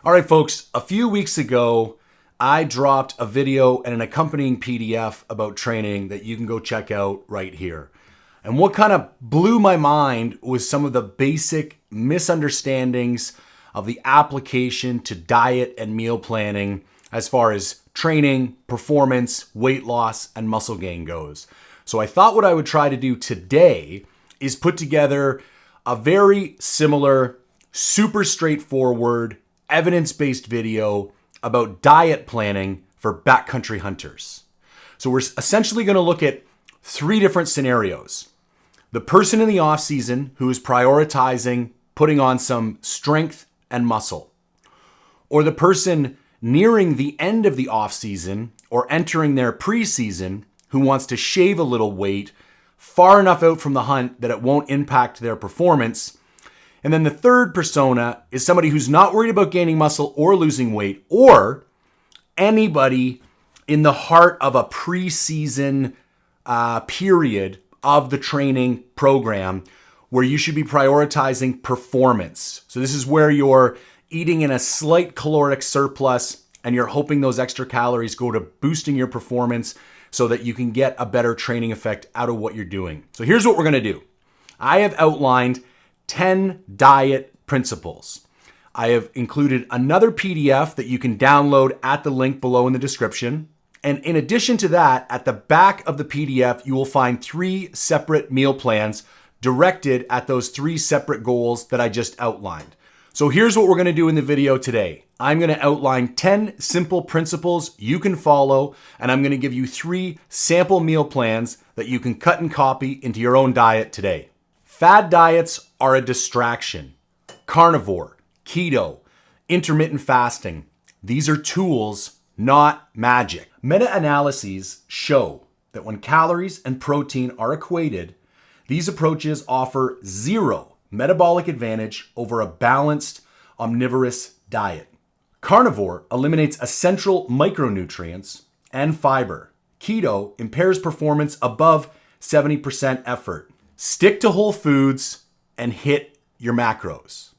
All right, folks, a few weeks ago, I dropped a video and an accompanying PDF about training that you can go check out right here. And what kind of blew my mind was some of the basic misunderstandings of the application to diet and meal planning as far as training, performance, weight loss, and muscle gain goes. So I thought what I would try to do today is put together a very similar, super straightforward, evidence-based video about diet planning for backcountry hunters. So we're essentially going to look at three different scenarios. The person in the off season who is prioritizing putting on some strength and muscle, or the person nearing the end of the off season or entering their pre-season who wants to shave a little weight far enough out from the hunt that it won't impact their performance. And then the third persona is somebody who's not worried about gaining muscle or losing weight, or anybody in the heart of a pre-season period of the training program where you should be prioritizing performance. So this is where you're eating in a slight caloric surplus and you're hoping those extra calories go to boosting your performance so that you can get a better training effect out of what you're doing. So here's what we're going to do. I have outlined 10 diet principles. I have included another PDF that you can download at the link below in the description. And in addition to that, at the back of the PDF, you will find 3 separate meal plans directed at those 3 separate goals that I just outlined. So here's what we're going to do in the video today. I'm going to outline 10 simple principles you can follow, and I'm going to give you 3 sample meal plans that you can cut and copy into your own diet today. Fad diets are a distraction. Carnivore, keto, intermittent fasting, these are tools, not magic. Meta-analyses show that when calories and protein are equated, these approaches offer 0 metabolic advantage over a balanced, omnivorous diet. Carnivore eliminates essential micronutrients and fiber. Keto impairs performance above 70% effort. Stick to whole foods and hit your macros.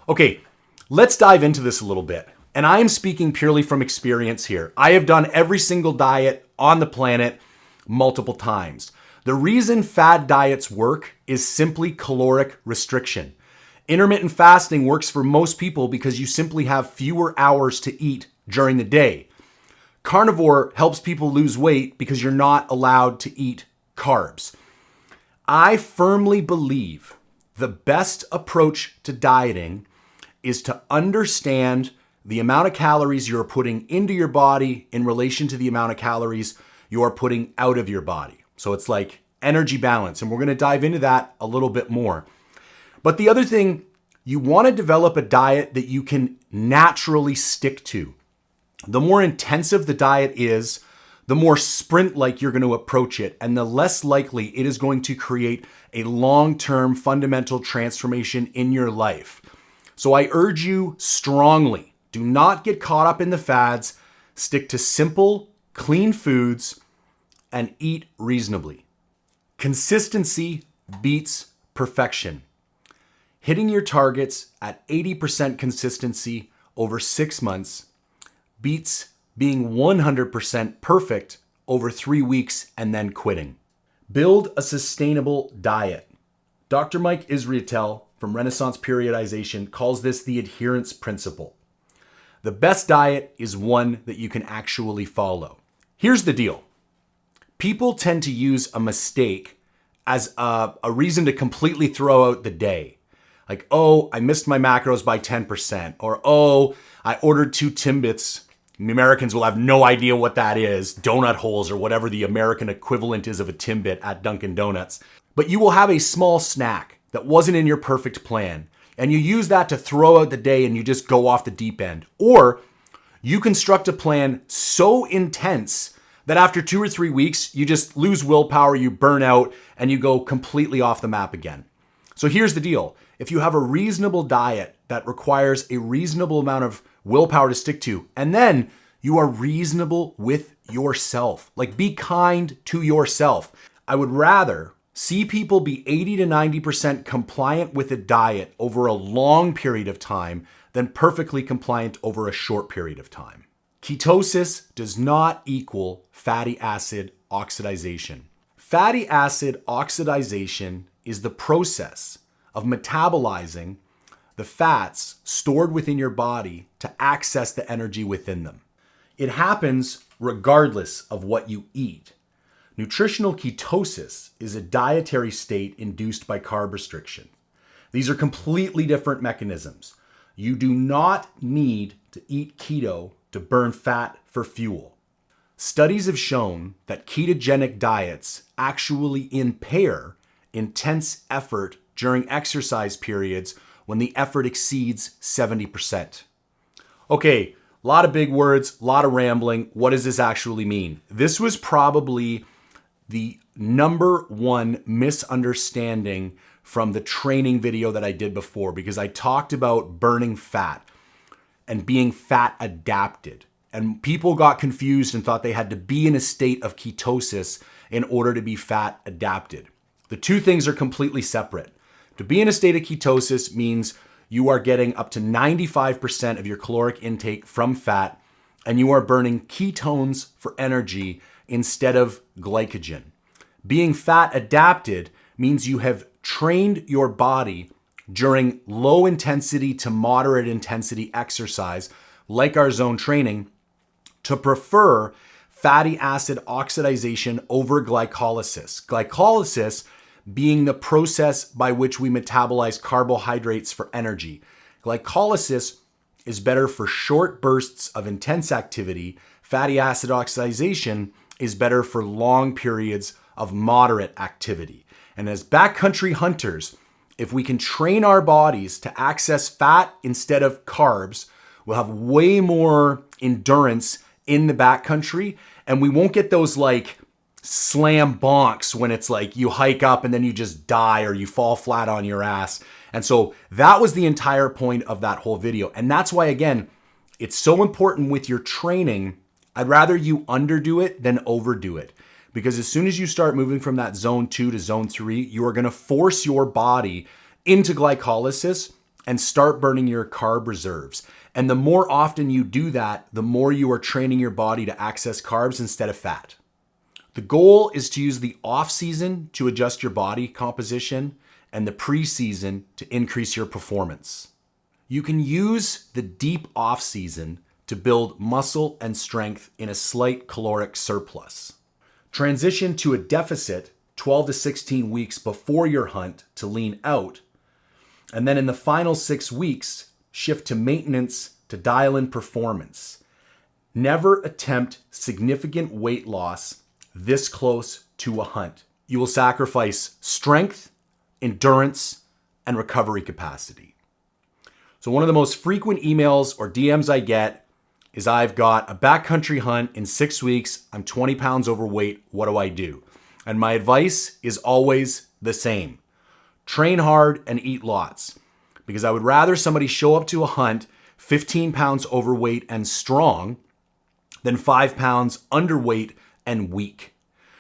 Okay, let's dive into this a little bit. And I am speaking purely from experience here. I have done every single diet on the planet multiple times. The reason fad diets work is simply caloric restriction. Intermittent fasting works for most people because you simply have fewer hours to eat during the day. Carnivore helps people lose weight because you're not allowed to eat carbs. I firmly believe the best approach to dieting is to understand the amount of calories you're putting into your body in relation to the amount of calories you are putting out of your body. So it's like energy balance, and we're going to dive into that a little bit more. But the other thing, you want to develop a diet that you can naturally stick to. The more intensive the diet is, the more sprint-like you're going to approach it, and the less likely it is going to create a long-term fundamental transformation in your life. So I urge you strongly, do not get caught up in the fads, stick to simple, clean foods, and eat reasonably. Consistency beats perfection. Hitting your targets at 80% consistency over 6 months beats being 100% perfect over 3 weeks and then quitting. Build a sustainable diet. Dr. Mike Israetel from Renaissance Periodization calls this the adherence principle. The best diet is one that you can actually follow. Here's the deal. People tend to use a mistake as a reason to completely throw out the day. Like, oh, I missed my macros by 10%. Or, oh, I ordered 2 Timbits. Americans will have no idea what that is. Donut holes or whatever the American equivalent is of a Timbit at Dunkin' Donuts. But you will have a small snack that wasn't in your perfect plan. And you use that to throw out the day and you just go off the deep end. Or you construct a plan so intense that after 2 or 3 weeks, you just lose willpower, you burn out, and you go completely off the map again. So here's the deal. If you have a reasonable diet that requires a reasonable amount of willpower to stick to, and then you are reasonable with yourself, like be kind to yourself. I would rather see people be 80 to 90% compliant with a diet over a long period of time than perfectly compliant over a short period of time. Ketosis does not equal fatty acid oxidation. Fatty acid oxidation is the process of metabolizing the fats stored within your body to access the energy within them. It happens regardless of what you eat. Nutritional ketosis is a dietary state induced by carb restriction. These are completely different mechanisms. You do not need to eat keto to burn fat for fuel. Studies have shown that ketogenic diets actually impair intense effort during exercise periods when the effort exceeds 70%. Okay, a lot of big words, a lot of rambling. What does this actually mean? This was probably the number one misunderstanding from the training video that I did before, because I talked about burning fat and being fat adapted. And people got confused and thought they had to be in a state of ketosis in order to be fat adapted. The two things are completely separate. To be in a state of ketosis means you are getting up to 95% of your caloric intake from fat, and you are burning ketones for energy instead of glycogen. Being fat adapted means you have trained your body during low intensity to moderate intensity exercise, like our zone training, to prefer fatty acid oxidation over glycolysis. Glycolysis being the process by which we metabolize carbohydrates for energy. Glycolysis is better for short bursts of intense activity. Fatty acid oxidation is better for long periods of moderate activity. And as backcountry hunters, if we can train our bodies to access fat instead of carbs, we'll have way more endurance in the backcountry, and we won't get those like slam bonks when it's like you hike up and then you just die or you fall flat on your ass. And so that was the entire point of that whole video. And that's why, again, it's so important with your training. I'd rather you underdo it than overdo it. Because as soon as you start moving from that zone 2 to zone 3, you are going to force your body into glycolysis and start burning your carb reserves. And the more often you do that, the more you are training your body to access carbs instead of fat. The goal is to use the off season to adjust your body composition and the pre-season to increase your performance. You can use the deep off season to build muscle and strength in a slight caloric surplus. Transition to a deficit 12 to 16 weeks before your hunt to lean out. And then in the final 6 weeks, shift to maintenance to dial in performance. Never attempt significant weight loss this close to a hunt. You will sacrifice strength, endurance, and recovery capacity. So one of the most frequent emails or DMs I get is, I've got a backcountry hunt in 6 weeks. I'm 20 pounds overweight. What do I do? And my advice is always the same. Train hard and eat lots. Because I would rather somebody show up to a hunt 15 pounds overweight and strong than 5 pounds underweight and weak.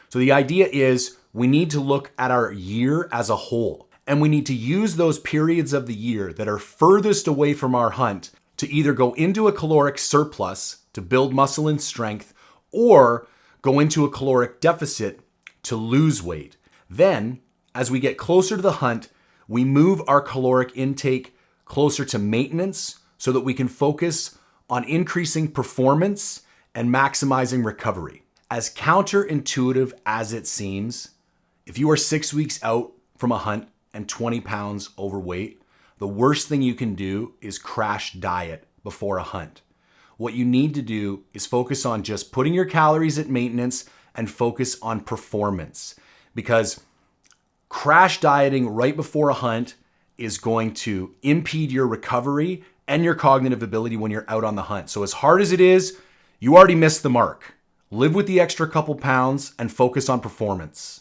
So the idea is we need to look at our year as a whole. And we need to use those periods of the year that are furthest away from our hunt to either go into a caloric surplus to build muscle and strength, or go into a caloric deficit to lose weight. Then, as we get closer to the hunt, we move our caloric intake closer to maintenance so that we can focus on increasing performance and maximizing recovery. As counterintuitive as it seems, if you are 6 weeks out from a hunt and 20 pounds overweight, the worst thing you can do is crash diet before a hunt. What you need to do is focus on just putting your calories at maintenance and focus on performance. Because crash dieting right before a hunt is going to impede your recovery and your cognitive ability when you're out on the hunt. So as hard as it is, you already missed the mark. Live with the extra couple pounds and focus on performance.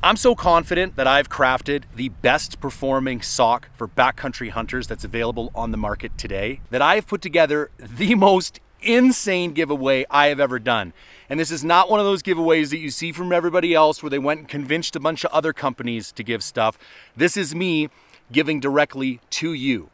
I'm so confident that I've crafted the best performing sock for backcountry hunters that's available on the market today, that I've put together the most insane giveaway I have ever done. And this is not one of those giveaways that you see from everybody else where they went and convinced a bunch of other companies to give stuff. This is me giving directly to you.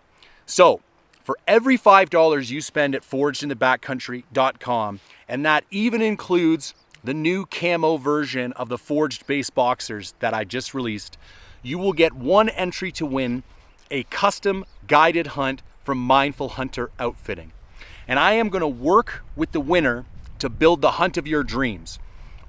So for every $5 you spend at forgedinthebackcountry.com, and that even includes the new camo version of the Forged Base Boxers that I just released, you will get one entry to win a custom guided hunt from Mindful Hunter Outfitting. And I am going to work with the winner to build the hunt of your dreams.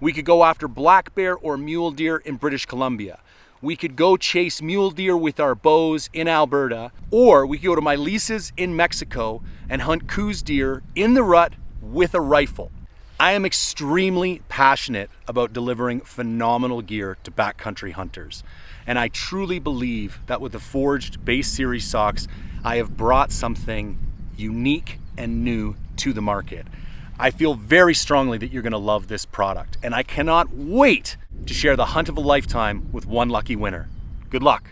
We could go after black bear or mule deer in British Columbia. We could go chase mule deer with our bows in Alberta, or we could go to my leases in Mexico and hunt coos deer in the rut with a rifle. I am extremely passionate about delivering phenomenal gear to backcountry hunters. And I truly believe that with the Forged Base Series socks, I have brought something unique and new to the market. I feel very strongly that you're gonna love this product, and I cannot wait to share the hunt of a lifetime with one lucky winner. Good luck.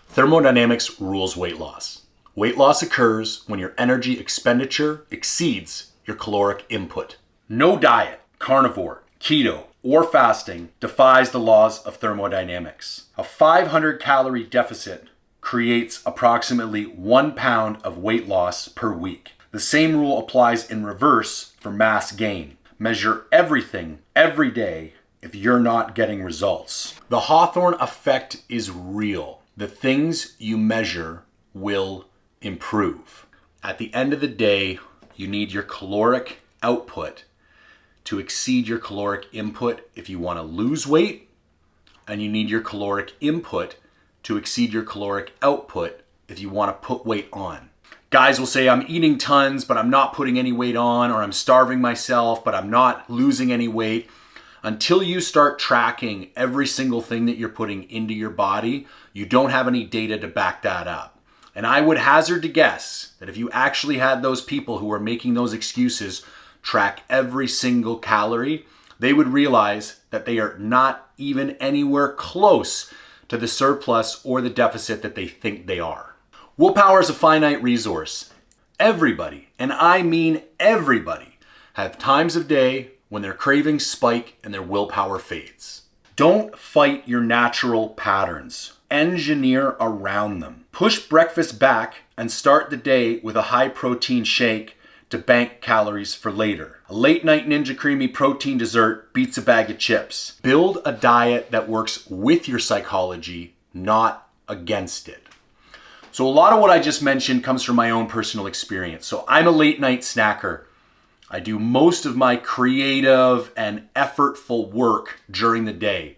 Thermodynamics rules weight loss. Weight loss occurs when your energy expenditure exceeds your caloric input. No diet, carnivore, keto, or fasting defies the laws of thermodynamics. A 500 calorie deficit creates approximately 1 pound of weight loss per week. The same rule applies in reverse for mass gain. Measure everything every day if you're not getting results. The Hawthorne effect is real. The things you measure will improve. At the end of the day, you need your caloric output to exceed your caloric input if you want to lose weight, and you need your caloric input to exceed your caloric output if you want to put weight on. Guys will say, I'm eating tons, but I'm not putting any weight on, or I'm starving myself, but I'm not losing any weight. Until you start tracking every single thing that you're putting into your body, you don't have any data to back that up. And I would hazard to guess that if you actually had those people who are making those excuses track every single calorie, they would realize that they are not even anywhere close to the surplus or the deficit that they think they are. Willpower is a finite resource. Everybody, and I mean everybody, have times of day when their cravings spike and their willpower fades. Don't fight your natural patterns. Engineer around them. Push breakfast back and start the day with a high protein shake to bank calories for later. A late night Ninja Creamy protein dessert beats a bag of chips. Build a diet that works with your psychology, not against it. So a lot of what I just mentioned comes from my own personal experience. So I'm a late night snacker. I do most of my creative and effortful work during the day.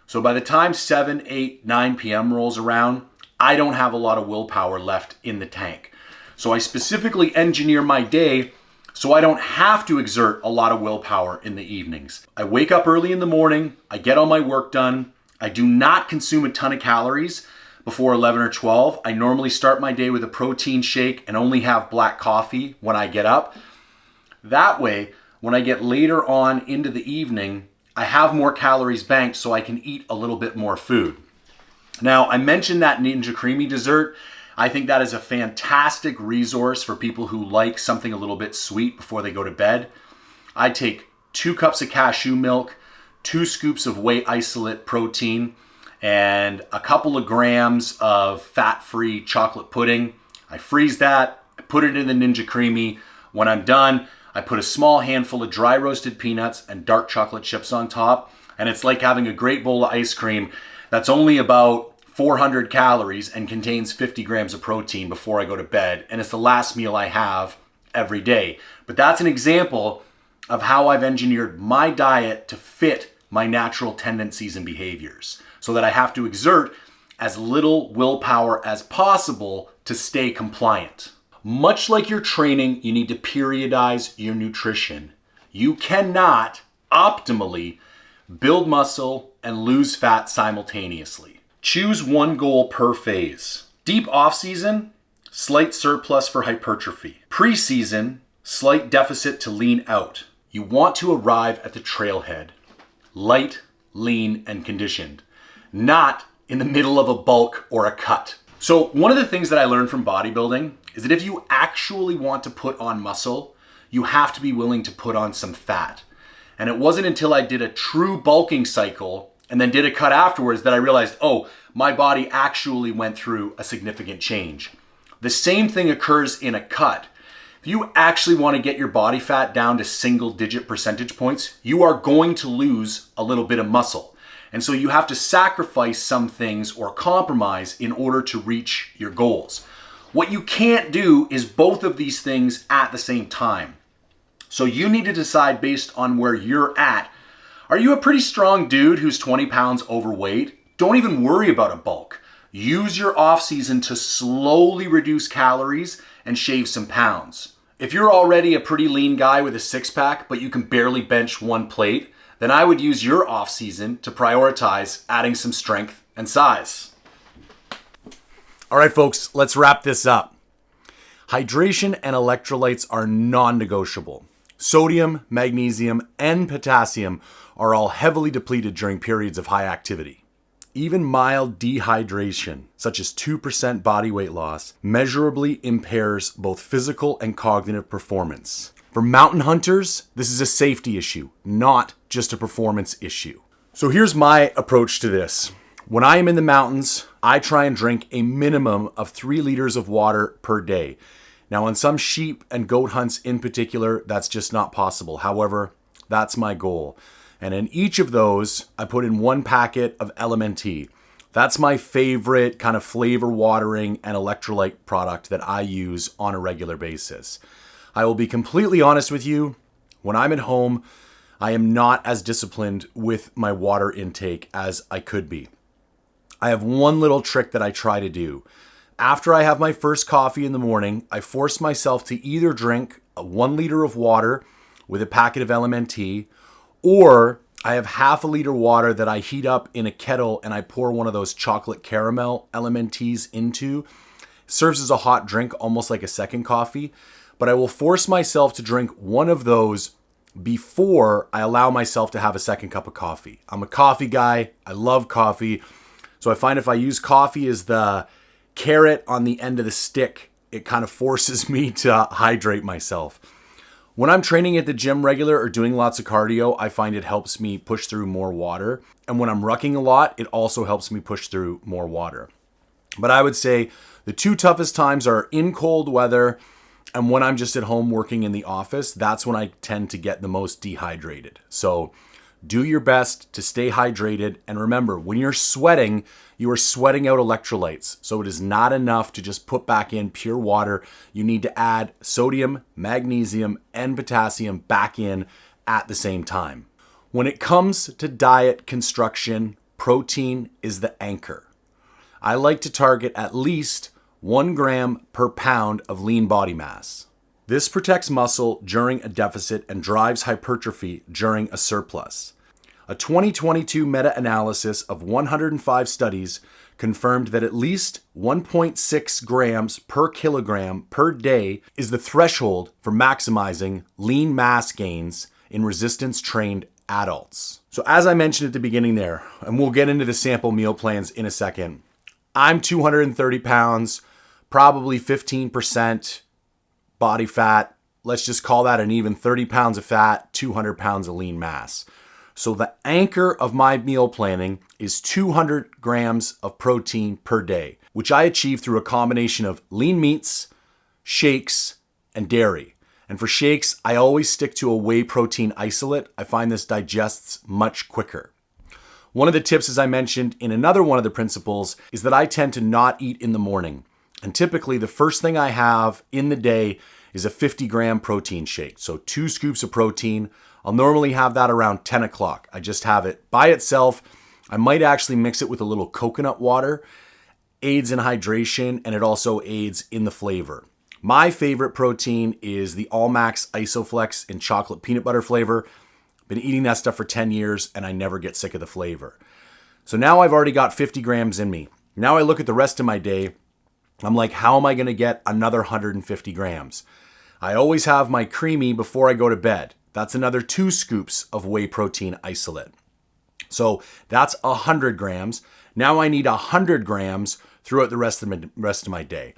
So by the time 7, 8, 9 p.m. rolls around, I don't have a lot of willpower left in the tank. So I specifically engineer my day so I don't have to exert a lot of willpower in the evenings. I wake up early in the morning, I get all my work done, I do not consume a ton of calories before 11 or 12. I normally start my day with a protein shake and only have black coffee when I get up. That way, when I get later on into the evening, I have more calories banked so I can eat a little bit more food. Now, I mentioned that Ninja Creamy dessert. I think that is a fantastic resource for people who like something a little bit sweet before they go to bed. I take 2 cups of cashew milk, 2 scoops of whey isolate protein, and a couple of grams of fat-free chocolate pudding. I freeze that, I put it in the Ninja Creamy. When I'm done, I put a small handful of dry roasted peanuts and dark chocolate chips on top, and it's like having a great bowl of ice cream that's only about 400 calories and contains 50 grams of protein before I go to bed, and it's the last meal I have every day. But that's an example of how I've engineered my diet to fit my natural tendencies and behaviors so that I have to exert as little willpower as possible to stay compliant. Much like your training, you need to periodize your nutrition. You cannot optimally build muscle and lose fat simultaneously. Choose one goal per phase. Deep off-season, slight surplus for hypertrophy. Pre-season, slight deficit to lean out. You want to arrive at the trailhead, light, lean, and conditioned, not in the middle of a bulk or a cut. So one of the things that I learned from bodybuilding is that if you actually want to put on muscle, you have to be willing to put on some fat. And it wasn't until I did a true bulking cycle and then did a cut afterwards that I realized, oh, my body actually went through a significant change. The same thing occurs in a cut. If you actually want to get your body fat down to single-digit percentage points, you are going to lose a little bit of muscle. And so you have to sacrifice some things or compromise in order to reach your goals. What you can't do is both of these things at the same time. So you need to decide based on where you're at. Are you a pretty strong dude who's 20 pounds overweight? Don't even worry about a bulk. Use your off season to slowly reduce calories and shave some pounds. If you're already a pretty lean guy with a six pack, but you can barely bench one plate, then I would use your off season to prioritize adding some strength and size. All right, folks, let's wrap this up. Hydration and electrolytes are non-negotiable. Sodium, magnesium, and potassium are all heavily depleted during periods of high activity. Even mild dehydration, such as 2% body weight loss, measurably impairs both physical and cognitive performance. For mountain hunters, this is a safety issue, not just a performance issue. So here's my approach to this. When I am in the mountains, I try and drink a minimum of 3 liters of water per day. Now, on some sheep and goat hunts in particular, that's just not possible. However, that's my goal. And in each of those, I put in 1 packet of LMNT. That's my favorite kind of flavor watering and electrolyte product that I use on a regular basis. I will be completely honest with you. When I'm at home, I am not as disciplined with my water intake as I could be. I have one little trick that I try to do. After I have my first coffee in the morning, I force myself to either drink 1 liter of water with a packet of LMNT, or I have half a liter water that I heat up in a kettle and I pour one of those chocolate caramel LMNTs into. It serves as a hot drink, almost like a second coffee, but I will force myself to drink one of those before I allow myself to have a second cup of coffee. I'm a coffee guy. I love coffee. So I find if I use coffee as the carrot on the end of the stick, it kind of forces me to hydrate myself. When I'm training at the gym regular or doing lots of cardio, I find it helps me push through more water. And when I'm rucking a lot, it also helps me push through more water. But I would say the 2 toughest times are in cold weather and when I'm just at home working in the office. That's when I tend to get the most dehydrated. So do your best to stay hydrated. And remember, when you're sweating, you are sweating out electrolytes. So it is not enough to just put back in pure water. You need to add sodium, magnesium, and potassium back in at the same time. When it comes to diet construction, protein is the anchor. I like to target at least 1 gram per pound of lean body mass. This protects muscle during a deficit and drives hypertrophy during a surplus. A 2022 meta-analysis of 105 studies confirmed that at least 1.6 grams per kilogram per day is the threshold for maximizing lean mass gains in resistance-trained adults. So as I mentioned at the beginning there, and we'll get into the sample meal plans in a second, I'm 230 pounds, probably 15% body fat. Let's just call that an even 30 pounds of fat, 200 pounds of lean mass. So the anchor of my meal planning is 200 grams of protein per day, which I achieve through a combination of lean meats, shakes, and dairy. And for shakes, I always stick to a whey protein isolate. I find this digests much quicker. One of the tips, as I mentioned in another one of the principles, is that I tend to not eat in the morning. And typically the first thing I have in the day is a 50-gram protein shake. So 2 scoops of protein. I'll normally have that around 10 o'clock. I just have it by itself. I might actually mix it with a little coconut water. Aids in hydration, and it also aids in the flavor. My favorite protein is the Allmax Isoflex in chocolate peanut butter flavor. Been eating that stuff for 10 years and I never get sick of the flavor. So now I've already got 50 grams in me. Now I look at the rest of my day. I'm like, how am I going to get another 150 grams? I always have my creamy before I go to bed. That's another 2 scoops of whey protein isolate. So that's 100 grams. Now I need 100 grams throughout the rest of my day.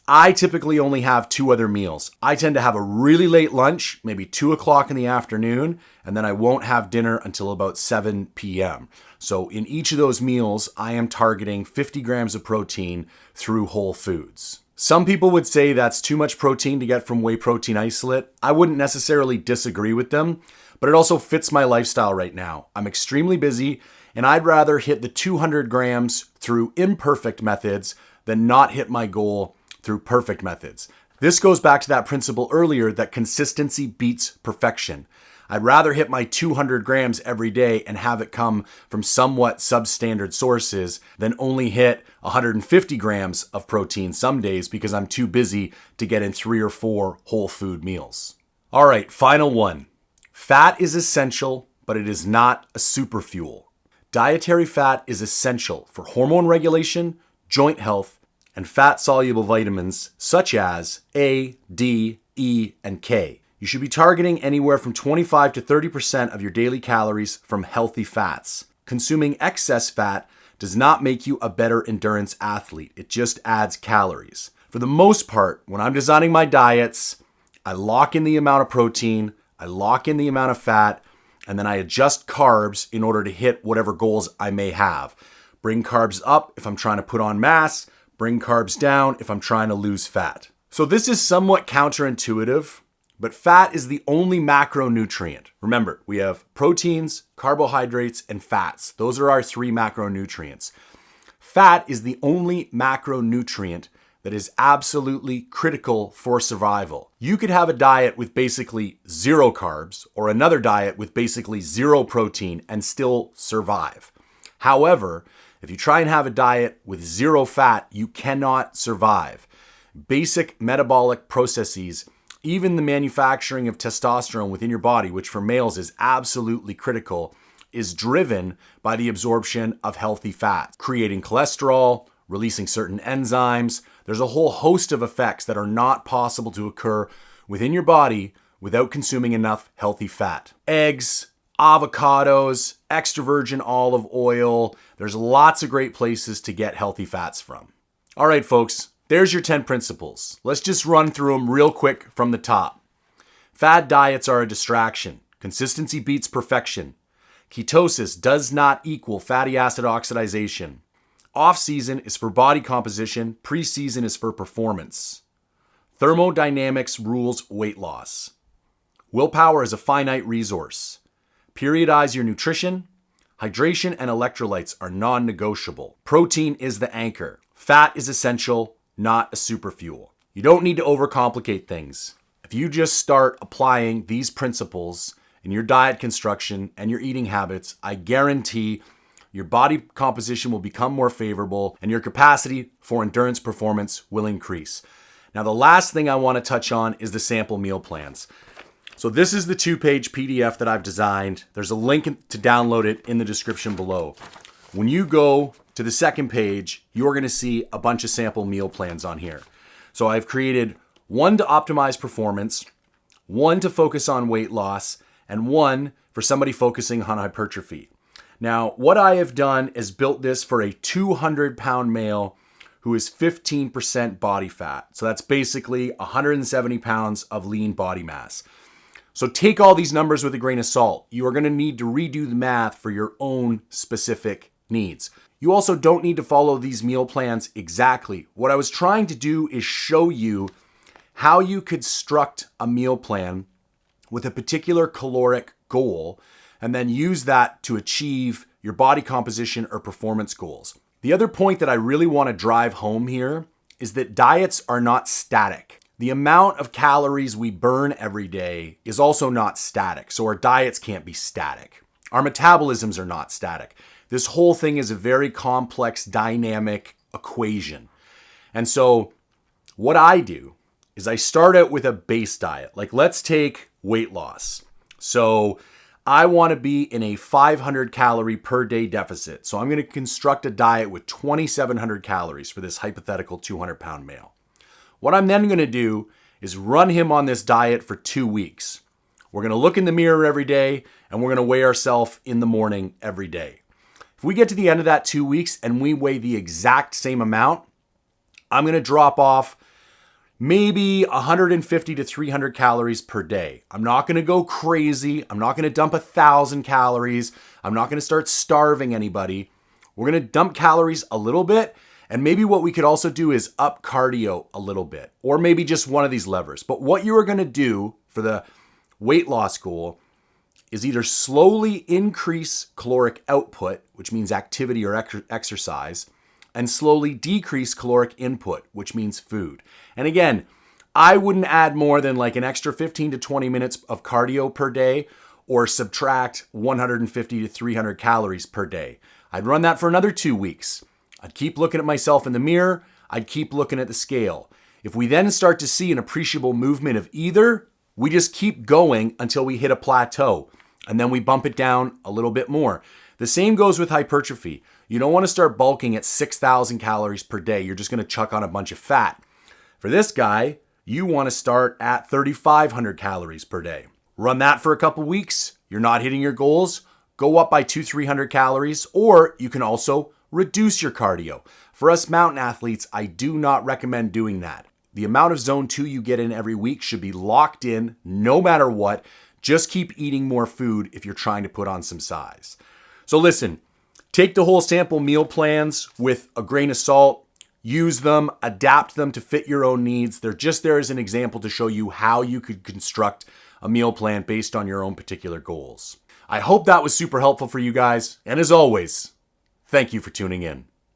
I typically only have 2 other meals. I tend to have a really late lunch, maybe 2 o'clock in the afternoon, and then I won't have dinner until about 7 p.m. So in each of those meals, I am targeting 50 grams of protein through whole foods. Some people would say that's too much protein to get from whey protein isolate. I wouldn't necessarily disagree with them, but it also fits my lifestyle right now. I'm extremely busy, and I'd rather hit the 200 grams through imperfect methods than not hit my goal through perfect methods. This goes back to that principle earlier that consistency beats perfection. I'd rather hit my 200 grams every day and have it come from somewhat substandard sources than only hit 150 grams of protein some days because I'm too busy to get in 3 or 4 whole food meals. All right, final one. Fat is essential, but it is not a superfuel. Dietary fat is essential for hormone regulation, joint health, and fat-soluble vitamins such as A, D, E, and K. You should be targeting anywhere from 25 to 30% of your daily calories from healthy fats. Consuming excess fat does not make you a better endurance athlete. It just adds calories. For the most part, when I'm designing my diets, I lock in the amount of protein, I lock in the amount of fat, and then I adjust carbs in order to hit whatever goals I may have. Bring carbs up if I'm trying to put on mass, bring carbs down if I'm trying to lose fat. So this is somewhat counterintuitive, but fat is the only macronutrient. Remember, we have proteins, carbohydrates, and fats. Those are our 3 macronutrients. Fat is the only macronutrient that is absolutely critical for survival. You could have a diet with basically 0 carbs or another diet with basically 0 protein and still survive. However, if you try and have a diet with 0 fat, you cannot survive. Basic metabolic processes, even the manufacturing of testosterone within your body, which for males is absolutely critical, is driven by the absorption of healthy fat, creating cholesterol, releasing certain enzymes. There's a whole host of effects that are not possible to occur within your body without consuming enough healthy fat. Eggs, avocados, extra virgin olive oil. There's lots of great places to get healthy fats from. All right, folks. There's your 10 principles. Let's just run through them real quick from the top. Fad diets are a distraction. Consistency beats perfection. Ketosis does not equal fatty acid oxidation. Off-season is for body composition. Pre-season is for performance. Thermodynamics rules weight loss. Willpower is a finite resource. Periodize your nutrition. Hydration and electrolytes are non-negotiable. Protein is the anchor. Fat is essential, not a superfuel. You don't need to overcomplicate things. If you just start applying these principles in your diet construction and your eating habits, I guarantee your body composition will become more favorable and your capacity for endurance performance will increase. Now, the last thing I want to touch on is the sample meal plans. So this is the 2-page PDF that I've designed. There's a link to download it in the description below. When you go to the second page, you're going to see a bunch of sample meal plans on here. So I've created one to optimize performance, one to focus on weight loss, and one for somebody focusing on hypertrophy. Now, what I have done is built this for a 200-pound male who is 15% body fat. So that's basically 170 pounds of lean body mass. So take all these numbers with a grain of salt. You are going to need to redo the math for your own specific needs. You also don't need to follow these meal plans exactly. What I was trying to do is show you how you could construct a meal plan with a particular caloric goal and then use that to achieve your body composition or performance goals. The other point that I really want to drive home here is that diets are not static. The amount of calories we burn every day is also not static, so our diets can't be static. Our metabolisms are not static. This whole thing is a very complex, dynamic equation. And so what I do is I start out with a base diet. Like, let's take weight loss. So I want to be in a 500 calorie per day deficit. So I'm going to construct a diet with 2,700 calories for this hypothetical 200-pound male. What I'm then going to do is run him on this diet for 2 weeks. We're going to look in the mirror every day and we're going to weigh ourselves in the morning every day. If we get to the end of that 2 weeks and we weigh the exact same amount, I'm going to drop off maybe 150 to 300 calories per day. I'm not going to go crazy. I'm not going to dump 1,000 calories. I'm not going to start starving anybody. We're going to dump calories a little bit. And maybe what we could also do is up cardio a little bit, or maybe just one of these levers. But what you are going to do for the weight loss goal is either slowly increase caloric output, which means activity or exercise, and slowly decrease caloric input, which means food. And again, I wouldn't add more than like an extra 15 to 20 minutes of cardio per day or subtract 150 to 300 calories per day. I'd run that for another 2 weeks. I'd keep looking at myself in the mirror. I'd keep looking at the scale. If we then start to see an appreciable movement of either, we just keep going until we hit a plateau, and then we bump it down a little bit more. The same goes with hypertrophy. You don't want to start bulking at 6,000 calories per day. You're just going to chuck on a bunch of fat. For this guy, you want to start at 3,500 calories per day. Run that for a couple weeks. You're not hitting your goals. Go up by 200-300 calories, or you can also reduce your cardio. For us mountain athletes, I do not recommend doing that. The amount of zone 2 you get in every week should be locked in no matter what. Just keep eating more food if you're trying to put on some size. So listen, take the whole sample meal plans with a grain of salt, use them, adapt them to fit your own needs. They're just there as an example to show you how you could construct a meal plan based on your own particular goals. I hope that was super helpful for you guys. And as always, thank you for tuning in.